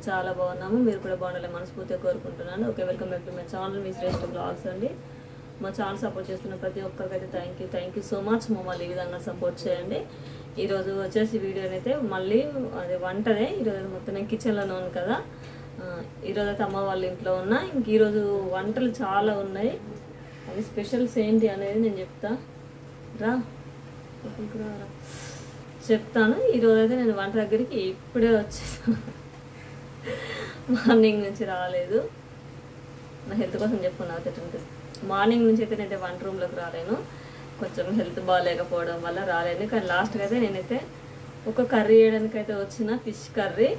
చాలా బాగున్నాము. మీరు కూడా బాగుండాలని మనస్ఫూర్తిగా కోరుకుంటున్నాను. Okay, welcome back to my channel మీ శ్రేష్ఠ బ్లాగ్స్ అండి. మా ఛానల్ సపోర్ట్ చేస్తున్న ప్రతి ఒక్కరికైతే థ్యాంక్ యూ సో మచ్. మమ్మల్ని ఈ విధంగా సపోర్ట్ చేయండి. ఈరోజు వచ్చేసి వీడియోని అయితే మళ్ళీ అదే వంటదే. ఈరోజు మొత్తం నేను కిచెన్లోనే ఉన్నాను కదా. ఈరోజు అయితే అమ్మ వాళ్ళ ఇంట్లో ఉన్నా. ఇంక ఈరోజు వంటలు చాలా ఉన్నాయి. అవి స్పెషల్స్ ఏంటి అనేది నేను చెప్తాను. ఈరోజు అయితే నేను వంట దగ్గరికి ఇప్పుడే వచ్చాను. మార్నింగ్ నుంచి రాలేదు. నా హెల్త్ కోసం చెప్పుకున్నా తింటుంది. మార్నింగ్ నుంచి అయితే నేనైతే వంట రూమ్లోకి రాలేను. కొంచెం హెల్త్ బాగాలేకపోవడం వల్ల రాలేను. కానీ లాస్ట్గా అయితే నేనైతే ఒక కర్రీ చేయడానికి అయితే వచ్చిన ఫిష్ కర్రీ.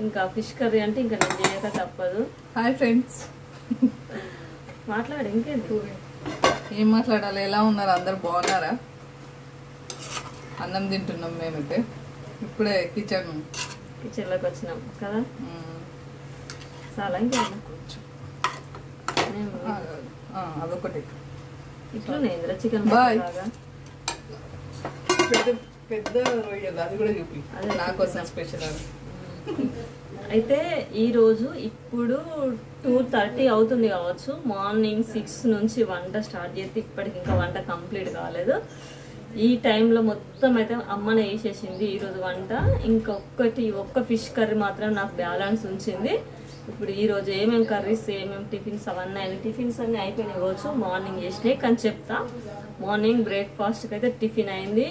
ఇంకా ఫిష్ కర్రీ అంటే ఇంకా నేను చేయక తప్పదు. హాయ్ ఫ్రెండ్స్, మాట్లాడు. ఇంకేంటి ఏం మాట్లాడాలి? ఎలా ఉన్నారు? అందరు బాగున్నారా? అన్నం తింటున్నాం మేమైతే. ఇప్పుడే కిచెన్లోకి వచ్చినాం కదా. చాలా ఇంకేనా అదొకటి ఇట్లనే ఇందులో చికెన్ పెద్ద రొయ్యలు, అది కూడా చూపి. అదే నా కోసం స్పెషల్. అయితే ఈరోజు ఇప్పుడు 2:30 అవుతుంది కావచ్చు. మార్నింగ్ 6 నుంచి వంట స్టార్ట్ చేస్తే ఇప్పటికి ఇంకా వంట కంప్లీట్ కాలేదు. ఈ టైంలో మొత్తం అయితే అమ్మనే వేసేసింది ఈరోజు వంట. ఒక్క ఫిష్ కర్రీ మాత్రం నాకు బ్యాలెన్స్ ఉంచింది. ఇప్పుడు ఈరోజు ఏమేమి కర్రీస్, ఏమేమి టిఫిన్స్ టిఫిన్స్ అన్నీ అయిపోయినాయి కావచ్చు. మార్నింగ్ చేసినాయి కానీ చెప్తా. మార్నింగ్ బ్రేక్ఫాస్ట్కి అయితే టిఫిన్ అయింది.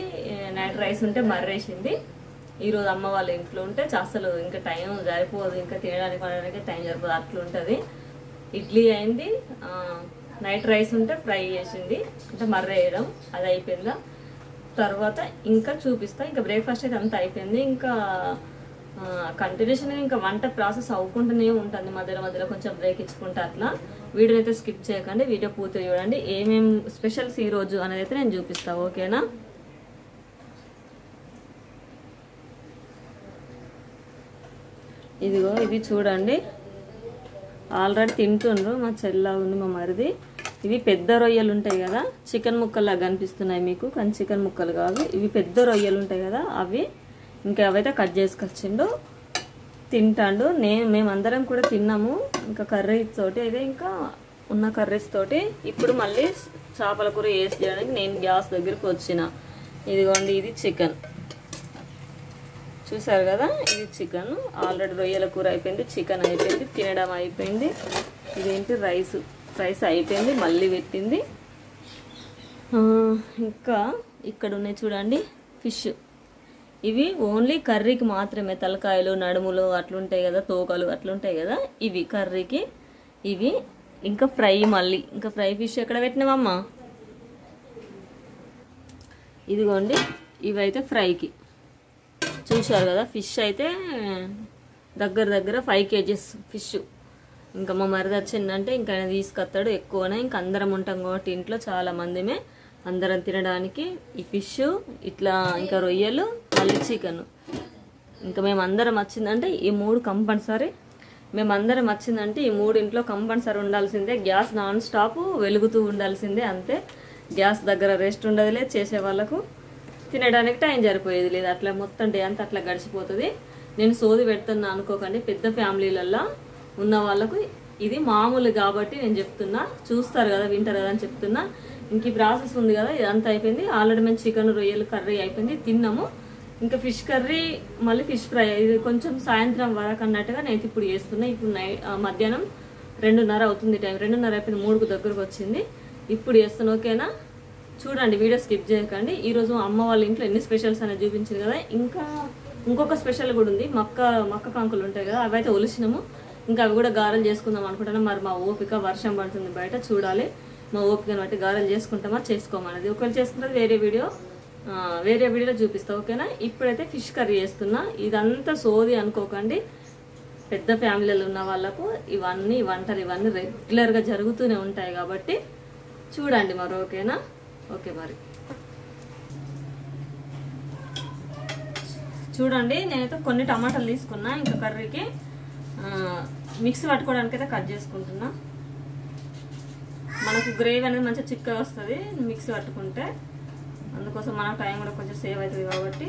నైట్ రైస్ ఉంటే మర్రేసింది. ఈరోజు అమ్మ వాళ్ళ ఇంట్లో ఉంటే అసలు ఇంకా టైం సరిపోదు. ఇంకా తినడానికి టైం సరిపోదు, అట్లుంటుంది. ఇడ్లీ అయింది. నైట్ రైస్ ఉంటే ఫ్రై చేసింది, అంటే మర్రేయడం అది అయిపోయిందా. తర్వాత ఇంకా చూపిస్తా. ఇంకా బ్రేక్ఫాస్ట్ అయితే అంతా అయిపోయింది. ఇంకా కంటిన్యూషన్గా ఇంకా వంట ప్రాసెస్ అవ్వకుంటూనే ఉంటుంది. మధ్యలో కొంచెం బ్రేక్ ఇచ్చుకుంటా అట్లా. వీడియోని అయితే స్కిప్ చేయకండి, వీడియో పూర్తి చూడండి. ఏమేమి స్పెషల్స్ ఈరోజు అనేది అయితే నేను చూపిస్తా. ఓకేనా? ఇదిగో ఇది చూడండి, ఆల్రెడీ తింటుండ్రు. మా చెల్లా ఉంది, మా మరిది. ఇవి పెద్ద రొయ్యలు ఉంటాయి కదా, చికెన్ ముక్కల్లా కనిపిస్తున్నాయి మీకు, కానీ చికెన్ ముక్కలు కాదు. ఇవి పెద్ద రొయ్యలు ఉంటాయి కదా, అవి. ఇంకా అవైతే కట్ చేసుకొచ్చిండు, తింటాడు. మేమందరం కూడా తిన్నాము. ఇంకా కర్రీస్ తోటి అయితే ఇంకా ఉన్న కర్రీస్ తోటి ఇప్పుడు మళ్ళీ చేపల కూర వేసి చేయడానికి నేను గ్యాస్ దగ్గరికి వచ్చిన. ఇదిగోండి, ఇది చికెన్ చూసారు కదా. ఇది చికెన్. ఆల్రెడీ రొయ్యల కూర అయిపోయింది, చికెన్ అయిపోయింది, తినడం అయిపోయింది. ఇదేంటి రైస్ అయిపోయింది, మళ్ళీ పెట్టింది. ఇంకా ఇక్కడ ఉన్నాయి చూడండి ఫిష్. ఇవి ఓన్లీ కర్రీకి మాత్రమే. తలకాయలు, నడుములు అట్లుంటాయి కదా, తోకలు అట్లుంటాయి కదా, ఇవి కర్రీకి. ఇవి ఇంకా ఫ్రై. మళ్ళీ ఇంకా ఫ్రై ఫిష్ ఎక్కడ పెట్టినావమ్మా? ఇదిగోండి, ఇవైతే ఫ్రైకి. చూశారు కదా, ఫిష్ అయితే దగ్గర 5 kgs ఫిష్. ఇంకా మా మరిది వచ్చిందంటే ఇంకా ఆయన తీసుకొస్తాడు ఎక్కువనే. ఇంకా అందరం ఉంటాం కాబట్టి ఇంట్లో చాలా మందిమే, అందరం తినడానికి. ఈ ఫిష్ ఇట్లా, ఇంకా రొయ్యలు, మళ్ళీ చికెన్. ఇంకా మేమందరం వచ్చిందంటే ఈ 3 కంపల్సరీ. మేమందరం వచ్చిందంటే ఈ 3 ఇంట్లో కంపల్సరీ ఉండాల్సిందే. గ్యాస్ నాన్ స్టాప్ వెలుగుతూ ఉండాల్సిందే, అంతే. గ్యాస్ దగ్గర రెస్ట్ ఉండదు లేదు, చేసే వాళ్ళకు తినడానికి టైం సరిపోయేది లేదు. అట్లా మొత్తం డే అంతా అట్లా గడిచిపోతుంది. నేను సోది పెడుతున్నా అనుకోకండి. పెద్ద ఫ్యామిలీలల్లో ఉన్న వాళ్ళకు ఇది మామూలు కాబట్టి నేను చెప్తున్నా. చూస్తారు కదా, వింటారు కదా అని చెప్తున్నా. ఇంక ఈ ప్రాసెస్ ఉంది కదా, ఇదంతా అయిపోయింది. ఆల్రెడీ మేము చికెన్, రొయ్యలు కర్రీ అయిపోయింది, తిన్నాము. ఇంకా ఫిష్ కర్రీ, మళ్ళీ ఫిష్ ఫ్రై. ఇది కొంచెం సాయంత్రం వరకు అన్నట్టుగా నేను ఇప్పుడు చేస్తున్నా. ఇప్పుడు మధ్యాహ్నం 2:30 అవుతుంది టైం. 2:30 అయిపోయింది, 3కు దగ్గరకు వచ్చింది. ఇప్పుడు చేస్తాను. ఓకేనా? చూడండి, వీడియో స్కిప్ చేయకండి. ఈరోజు అమ్మ వాళ్ళ ఇంట్లో ఎన్ని స్పెషల్స్ అనేది చూపించింది కదా. ఇంకా ఇంకొక స్పెషల్ కూడా ఉంది. మక్క కాంకులు ఉంటాయి కదా, అవి అయితే ఒలిసినాము. ఇంకా అవి కూడా గారెలు చేసుకుందాం అనుకుంటున్నాం. మరి మా ఓపిక, వర్షం పడుతుంది బయట, చూడాలి. మా ఓపికని బట్టి గారెలు చేసుకుంటామా చేసుకోమన్నది. ఒకవేళ చేసుకుంటే వేరే వీడియోలో చూపిస్తా. ఓకేనా? ఇప్పుడైతే ఫిష్ కర్రీ చేస్తున్నా. ఇదంతా సోది అనుకోకండి. పెద్ద ఫ్యామిలీలు ఉన్న వాళ్ళకు ఇవన్నీ వంటలు ఇవన్నీ రెగ్యులర్గా జరుగుతూనే ఉంటాయి కాబట్టి చూడండి మరి. ఓకేనా? ఓకే, మరి చూడండి. నేనైతే కొన్ని టమాటాలు తీసుకున్నా. ఇంకా కర్రీకి మిక్సీ పట్టుకోవడానికి అయితే కట్ చేసుకుంటున్నా. మనకు గ్రేవీ అనేది మంచిగా చిక్కగా వస్తుంది మిక్సీ పట్టుకుంటే. అందుకోసం మన టైం కూడా కొంచెం సేవ్ అవుతుంది కాబట్టి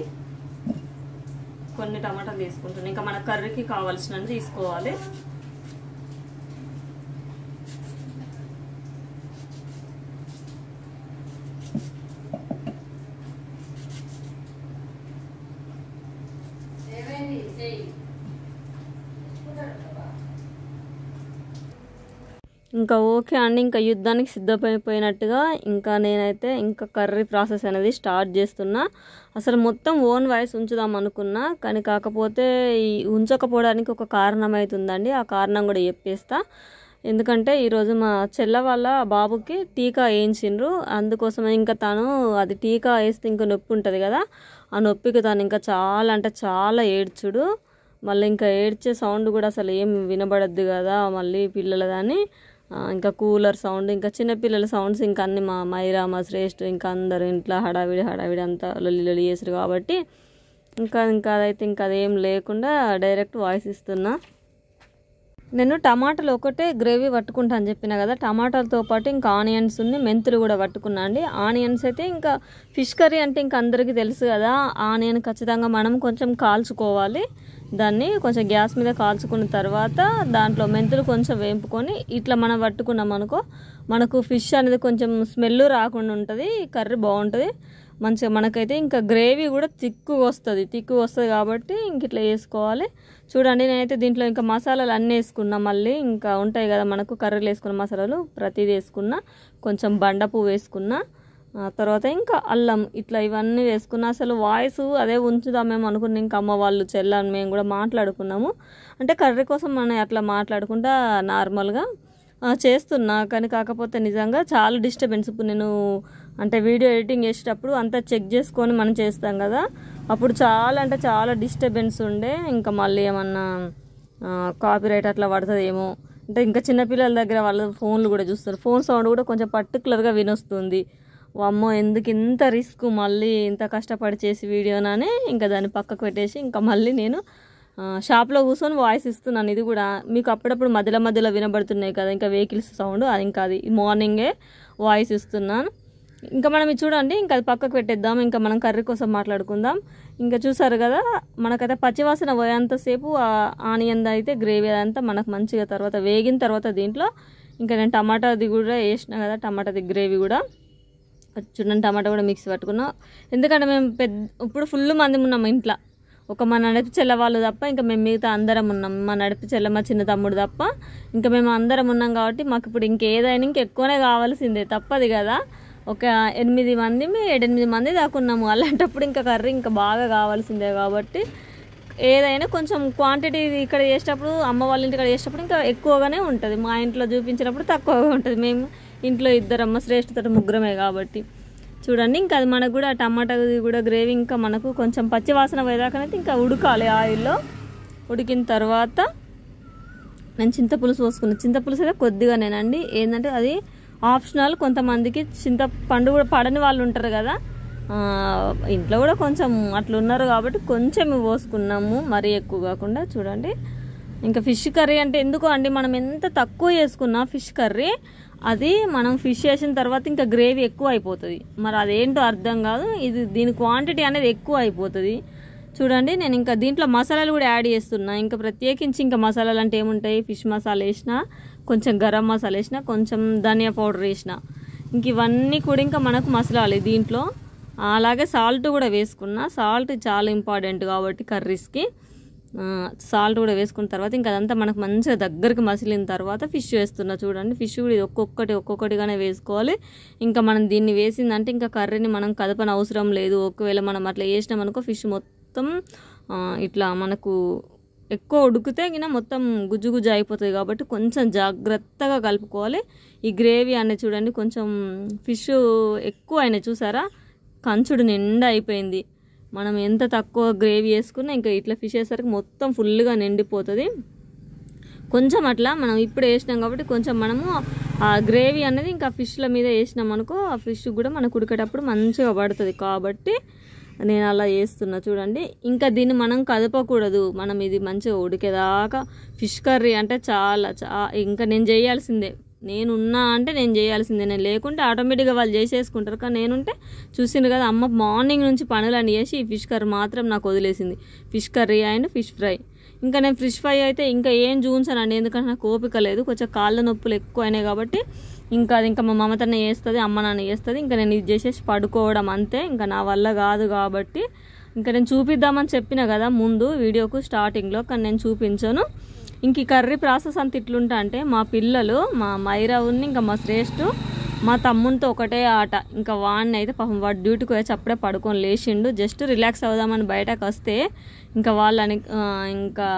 కొన్ని టమాటాలు తీసుకుంటున్నాను. ఇంకా మన కర్రీకి కావాల్సినవి తీసుకోవాలి. ఇంకా ఓకే అండి, ఇంకా యుద్ధానికి సిద్ధమైపోయినట్టుగా ఇంకా నేనైతే ఇంకా కర్రీ ప్రాసెస్ అనేది స్టార్ట్ చేస్తున్నా. అసలు మొత్తం ఓన్ వాయిస్ ఉంచుదాం అనుకున్నా, కానీ కాకపోతే ఈ ఉంచకపోవడానికి ఒక కారణం అవుతుందండి. ఆ కారణం కూడా చెప్పేస్తా. ఎందుకంటే ఈరోజు మా చెల్ల వాళ్ళ బాబుకి టీకా వేయించిండ్రు. అందుకోసం ఇంకా తను అది టీకా వేస్తే ఇంకా నొప్పి ఉంటుంది కదా, ఆ నొప్పికి తను ఇంకా చాలా అంటే చాలా ఏడ్చుడు. మళ్ళీ ఇంకా ఏడ్చే సౌండ్ కూడా అసలు ఏం వినబడద్దు కదా మళ్ళీ పిల్లలదని. ఇంకా కూలర్ సౌండ్, ఇంకా చిన్నపిల్లల సౌండ్స్, ఇంకా అన్ని మా మైరా, మా శ్రేష్ఠ, ఇంకా అందరు ఇంట్లో హడావిడి అంతా లొల్లి చేసారు కాబట్టి ఇంకా అదైతే ఇంకా అదేం లేకుండా డైరెక్ట్ వాయిస్ ఇస్తున్నా. నేను టమాటాలు ఒకటే గ్రేవీ పట్టుకుంటా అని చెప్పిన కదా, టమాటాలతో పాటు ఇంకా ఆనియన్స్ మెంతులు కూడా పట్టుకున్నా అండి. ఆనియన్స్ అయితే ఇంకా ఫిష్ కర్రీ అంటే ఇంకా అందరికీ తెలుసు కదా, ఆనియన్ ఖచ్చితంగా మనం కొంచెం కాల్చుకోవాలి. దాన్ని కొంచెం గ్యాస్ మీద కాల్చుకున్న తర్వాత దాంట్లో మెంతులు కొంచెం వేపుకొని ఇట్లా మనం పట్టుకున్నాం అనుకో, మనకు ఫిష్ అనేది కొంచెం స్మెల్ రాకుండా ఉంటుంది, కర్రీ బాగుంటుంది మంచిగా. మనకైతే ఇంకా గ్రేవీ కూడా తిక్కుగా వస్తుంది కాబట్టి ఇంక ఇట్లా వేసుకోవాలి. చూడండి నేనైతే దీంట్లో ఇంకా మసాలాలు అన్నీ వేసుకున్నా. మళ్ళీ ఇంకా ఉంటాయి కదా మనకు కర్రీలు వేసుకున్న మసాలాలు, ప్రతిదీ వేసుకున్నా. కొంచెం బండ పువ్వు వేసుకున్నా, తర్వాత ఇంకా అల్లం, ఇట్లా ఇవన్నీ వేసుకున్నా. అసలు వాయిస్ అదే ఉంచుదామేమో అనుకున్నా, ఇంకా అమ్మ వాళ్ళు చెల్లని మేము కూడా మాట్లాడుకున్నాము. అంటే కర్రీ కోసం మనం అట్లా మాట్లాడుకుంటా నార్మల్గా చేస్తున్నా. కానీ కాకపోతే నిజంగా చాలా డిస్టర్బెన్స్. ఇప్పుడు నేను అంటే వీడియో ఎడిటింగ్ చేసేటప్పుడు అంతా చెక్ చేసుకొని మనం చేస్తాం కదా, అప్పుడు చాలా అంటే చాలా డిస్టర్బెన్స్ ఉండే. ఇంకా మళ్ళీ ఏమన్నా కాపీరైట్ అట్లా పడుతుందేమో అంటే, ఇంకా చిన్నపిల్లల దగ్గర వాళ్ళ ఫోన్లు కూడా చూస్తారు, ఫోన్ సౌండ్ కూడా కొంచెం పర్టికులర్గా వినొస్తుంది. అమ్మో ఎందుకు ఇంత రిస్క్, మళ్ళీ ఇంత కష్టపడి చేసి వీడియోనని ఇంకా దాన్ని పక్కకు పెట్టేసి ఇంకా మళ్ళీ నేను షాప్లో కూర్చొని వాయిస్ ఇస్తున్నాను. ఇది కూడా మీకు అప్పుడప్పుడు మధ్యలో వినబడుతున్నాయి కదా ఇంకా వెహికల్స్ సౌండ్, అది ఇంకా అది మార్నింగే వాయిస్ ఇస్తున్నాను. ఇంకా మనం ఇది చూడండి, ఇంకా అది పక్కకు పెట్టేద్దాం. ఇంకా మనం కర్రీ కోసం మాట్లాడుకుందాం. ఇంకా చూసారు కదా మనకైతే పచ్చివాసన పోయేంతసేపు ఆనియన్ అయితే గ్రేవీ అదంతా మనకు మంచిగా తర్వాత వేగిన తర్వాత దీంట్లో ఇంకా నేను టమాటాది కూడా వేసిన కదా, టమాటాది గ్రేవీ కూడా చూడండి, టమాటా కూడా మిక్సీ పట్టుకున్నాం. ఎందుకంటే మేము ఇప్పుడు ఫుల్ మంది ఉన్నాం ఇంట్లో, ఒక మా నడిపి చెల్ల వాళ్ళు తప్ప ఇంకా మేము మిగతా అందరం ఉన్నాం. మా నడిపి చెల్ల, మా చిన్న తమ్ముడు తప్ప ఇంకా మేము అందరం ఉన్నాం కాబట్టి మాకు ఇప్పుడు ఇంకేదైనా ఇంకెక్కువనే కావాల్సిందే, తప్పదు కదా. ఒక 8 మంది దాకా ఉన్నాము. అలాంటప్పుడు ఇంకా కర్రీ ఇంకా బాగా కావాల్సిందే కాబట్టి ఏదైనా కొంచెం క్వాంటిటీ ఇక్కడ చేసేటప్పుడు, అమ్మ వాళ్ళ ఇంటికాడ చేసేటప్పుడు ఇంకా ఎక్కువగానే ఉంటుంది. మా ఇంట్లో చూపించినప్పుడు తక్కువగా ఉంటుంది. మేము ఇంట్లో ఇద్దరమ్మ శ్రేష్ఠతో ముగ్గురమే కాబట్టి చూడండి. ఇంకా అది మనకు కూడా టమాటా కూడా గ్రేవీ ఇంకా మనకు కొంచెం పచ్చి వాసన పోయేదాకనైతే ఇంకా ఉడకాలి ఆయిల్లో. ఉడికిన తర్వాత నేను చింతపులుసు పోసుకున్నాను. చింతపులుసు అయితే కొద్దిగానేనండి, ఏంటంటే అది ఆప్షనల్. కొంతమందికి చింతపండు కూడా పడని వాళ్ళు ఉంటారు కదా, ఇంట్లో కూడా కొంచెం అట్లా ఉన్నారు కాబట్టి కొంచెం పోసుకున్నాము, మరీ ఎక్కువ కాకుండా. చూడండి ఇంకా ఫిష్ కర్రీ అంటే ఎందుకో అండి, మనం ఎంత తక్కువ చేసుకున్నా ఫిష్ కర్రీ, అది మనం ఫిష్ వేసిన తర్వాత ఇంకా గ్రేవీ ఎక్కువ అయిపోతుంది. మరి అదేంటో అర్థం కాదు, దీని క్వాంటిటీ అనేది ఎక్కువ అయిపోతుంది. చూడండి నేను ఇంకా దీంట్లో మసాలాలు కూడా యాడ్ చేస్తున్నా. ఇంకా ప్రత్యేకించి ఇంకా మసాలాలు అంటే ఏముంటాయి, ఫిష్ మసాలా వేసిన, కొంచెం గరం మసాలా వేసిన, కొంచెం ధనియా పౌడర్ వేసిన, ఇంక ఇవన్నీ కూడా ఇంకా మనకు మసాలాలు దీంట్లో. అలాగే సాల్ట్ కూడా వేసుకున్నా. సాల్ట్ చాలా ఇంపార్టెంట్ కాబట్టి కర్రీస్కి సాల్ట్ కూడా వేసుకున్న తర్వాత ఇంకా అదంతా మనకు మంచిగా దగ్గరికి మసిలిన తర్వాత ఫిష్ వేస్తున్నా. చూడండి ఫిష్ కూడా ఒక్కొక్కటిగానే వేసుకోవాలి. ఇంకా మనం దీన్ని వేసిందంటే ఇంకా కర్రీని మనం కదపని అవసరం లేదు. ఒకవేళ మనం అట్లా వేసినామనుకో ఫిష్ మొత్తం ఇట్లా మనకు ఎక్కువ ఉడికితే గిన మొత్తం గుజ్జు అయిపోతుంది కాబట్టి కొంచెం జాగ్రత్తగా కలుపుకోవాలి. ఈ గ్రేవీ అనేది చూడండి కొంచెం ఫిష్ ఎక్కువ అయినాయి, చూసారా కంచుడు నిండా అయిపోయింది. మనం ఎంత తక్కువ గ్రేవీ వేసుకున్నా ఇంకా ఇట్లా ఫిష్ వేసరికి మొత్తం ఫుల్గా నిండిపోతుంది. కొంచెం అట్లా మనం ఇప్పుడు వేసినాం కాబట్టి కొంచెం మనము ఆ గ్రేవీ అనేది ఇంకా ఫిష్ల మీద వేసినాం అనుకో, ఆ ఫిష్ కూడా మనకు ఉడికేటప్పుడు మంచిగా పడుతుంది. కాబట్టి నేను అలా చేస్తున్నా. చూడండి ఇంకా దీన్ని మనం కదపకూడదు, మనం ఇది మంచిగా ఉడికేదాకా. ఫిష్ కర్రీ అంటే ఇంకా నేను చేయాల్సిందే, నేనున్నా అంటే నేను చేయాల్సిందే, నేను లేకుంటే ఆటోమేటిక్గా వాళ్ళు చేసేసుకుంటారు. కానీ నేనుంటే చూసిండ్రు కదా అమ్మ మార్నింగ్ నుంచి పనులన్నీ చేసి ఈ ఫిష్ కర్రీ మాత్రం నాకు వదిలేసింది. Fish curry and fish fry. ఇంకా నేను ఫిష్ ఫ్రై అయితే ఇంకా ఏం చూపించానండి, ఎందుకంటే నాకు ఓపిక లేదు, కొంచెం కాళ్ళ నొప్పులు ఎక్కువ అయినాయి కాబట్టి. ఇంకా అది ఇంకా మా మమతనే చేస్తుంది, అమ్మ నాన్న చేస్తుంది. ఇంకా నేను ఇది చేసేసి పడుకోవడం అంతే, ఇంకా నా వల్ల కాదు కాబట్టి. ఇంకా నేను చూపిద్దామని చెప్పిన కదా ముందు వీడియోకు స్టార్టింగ్లో, కానీ నేను చూపించాను. ఇంక ఈ కర్రీ ప్రాసెస్ అంత ఇట్లుంటా అంటే మా పిల్లలు, మా మైరా ఉన్ని ఇంకా మా శ్రేష్ఠు, మా తమ్మునితో ఒకటే ఆట. ఇంకా వాడిని అయితే పాపం వాడు డ్యూటీకి వచ్చి అప్పుడే పడుకొని లేచిండు, జస్ట్ రిలాక్స్ అవుదామని బయటకు వస్తే ఇంకా వాళ్ళని ఇంకా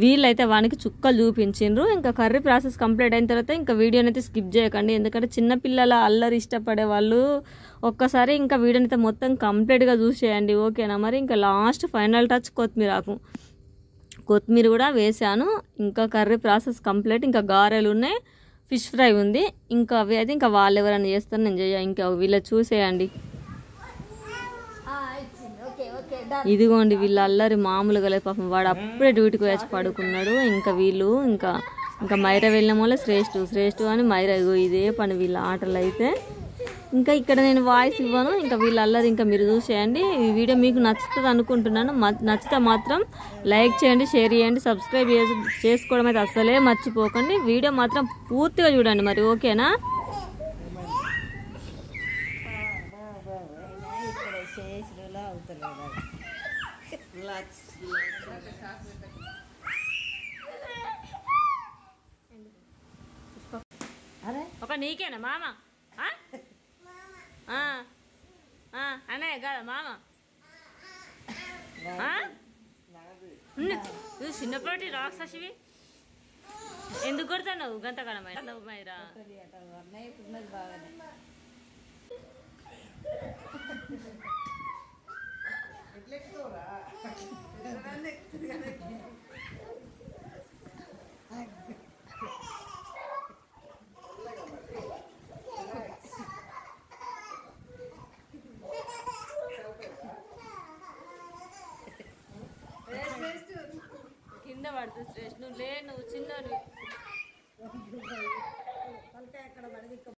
వీళ్ళైతే వానికి చుక్కలు చూపించిండ్రు. ఇంకా కర్రీ ప్రాసెస్ కంప్లీట్ అయిన తర్వాత ఇంకా వీడియోని అయితే స్కిప్ చేయకండి, ఎందుకంటే చిన్నపిల్లల అల్లరి ఇష్టపడే వాళ్ళు ఒక్కసారి ఇంకా వీడియోని అయితే మొత్తం కంప్లీట్గా చూసేయండి, ఓకేనా. మరి ఇంకా లాస్ట్ ఫైనల్ టచ్ కొత్తిమీర కూడా వేసాను. ఇంకా కర్రీ ప్రాసెస్ కంప్లీట్. ఇంకా గారెలు ఉన్నాయి, ఫిష్ ఫ్రై ఉంది. ఇంకా అవి అయితే ఇంకా వాళ్ళు ఎవరైనా చేస్తారు, నేను చేయ. ఇంకా వీళ్ళ చూసేయండి. ఇదిగోండి వీళ్ళ అల్లరి మామూలుగా లేదు పాపం, వాడు అప్పుడే డ్యూటీకి వచ్చి పడుకున్నాడు. ఇంకా వీళ్ళు ఇంకా మైరా వెళ్ళిన వల్ల శ్రేష్ఠు అని మైరా, ఇదే పని వీళ్ళ ఆటలు అయితే. ఇంకా ఇక్కడ నేను వాయిస్ ఇవ్వను, ఇంకా వీళ్ళ అల్లరి ఇంకా మీరు చూసేయండి. ఈ వీడియో మీకు నచ్చుతుంది అనుకుంటున్నాను. నచ్చితే మాత్రం లైక్ చేయండి, షేర్ చేయండి, సబ్స్క్రైబ్ చేసుకోవడం అయితే అస్సలే మర్చిపోకండి. వీడియో మాత్రం పూర్తిగా చూడండి మరి, ఓకేనా. ఒక నీకేనా మామ అన్నయ్య కదా మామ, చిన్నప్పటి రాక్షసివి ఎందుకు కొడతావు గంతకాలమైన మైరా. కింద పడుతుంది శ్రేష్ఠ, నువ్వు చిన్న